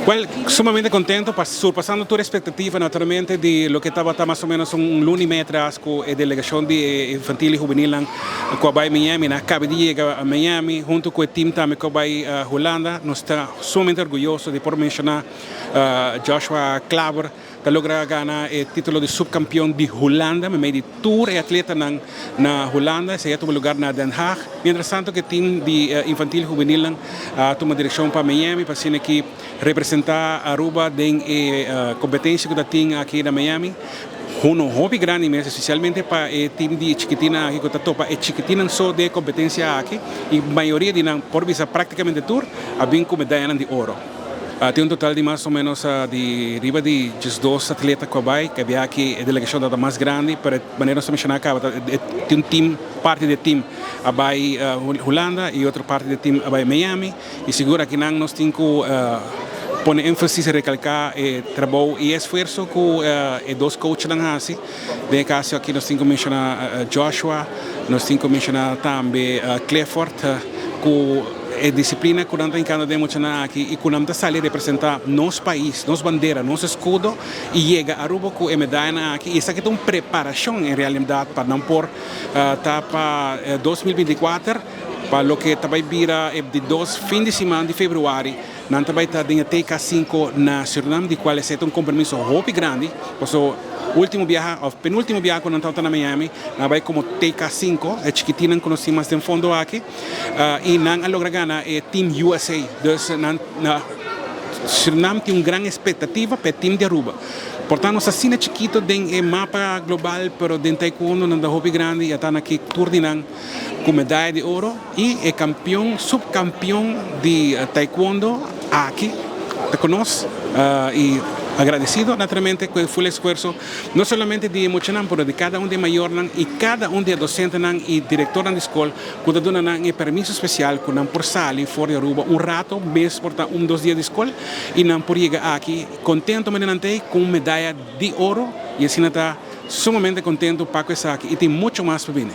Well, sumamente contento, surpassando toda expectativa naturalmente de lo que estava mais ou menos lunes e meio atrás com a delegação de infantil e juvenil com a Miami, acaba de chegar a Miami, junto com o time também com a Holanda. Nós estamos sumamente orgulhosos de por mencionar Joshua Klaver, que logra ganhar o título de subcampeão de Holanda, meio de tour e atleta na Holanda, se toma lugar na Den Haag. Mientras tanto, que o time de infantil e juvenil toma direção para Miami, para ser que representar Aruba em competência que tem aqui na Miami. Hobby grande mesmo, especialmente para o time de Chiquitina aqui que está topa. Chiquitina só de competência aqui e a maioria de por visa praticamente tour, a bem com medalha de ouro. Tem total de mais ou menos de riba de 12 atletas que vai, que havia aqui a delegação da mais grande, para maneira de mencionar que tem time, parte do time a vai Holanda e outra parte do time a vai Miami, e segura que nós temos que pone ênfase e recalcar o trabalho e esforço que os dois coaches fazem. Nesse caso aqui nós temos que mencionar Joshua, nós temos que mencionar também Clifford, que a disciplina que nós temos que mencionar aqui e que nós sair representar nosso país, nossa bandeira, nosso escudo e chega a Aruba com a medalha aqui. Isso aqui é uma preparação em realidade para não por para 2024, para o que também vira de 2 fins de semana de fevereiro. Nós também estamos em TK5 na Suriname, de qual é um compromisso muito grande. Penúltimo viagem quando estamos na Miami, nós vamos como TK5, é chiquitina que nós temos em fundo aqui, e nós logramos ganhar o Team USA. Então, Suriname tem uma grande expectativa para o time de Aruba. Portanto, nós assim é chiquito no mapa global, mas dentro do taekwondo não é muito grande, e estamos aqui coordenando com medalha de ouro e é subcampeão de taekwondo aqui conosco e agradecido naturalmente com o esforço não somente de emocionar, mas de cada de maior e cada de docente e diretor da escola que dá um permisso especial que não por sair fora de Aruba rato mês por 2 dias de escola e não por chegar aqui contento com medalha de ouro e assim está sumamente contento para isso aqui e tem muito mais para vir.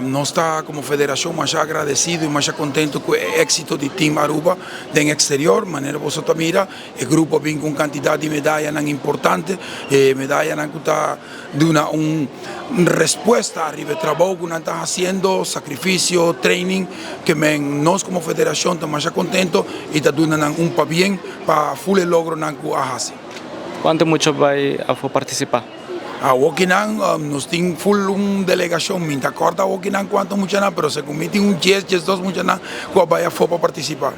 Nós está como federação mais agradecido e mais contento com o êxito do time Aruba no exterior, maneira você mira, o grupo vem com quantidade de medalhas importante, medalhas que está dando uma resposta ao trabalho que nós estamos fazendo, sacrifício, training, que nós como federação estamos mais contentos e está dando para bem para full logro que fazemos. Quanto muito vai participar? Wokinan nos tem full delegação, me acorda Wokinan quanto muito mas se comete 10, 12 muito que vai para participar.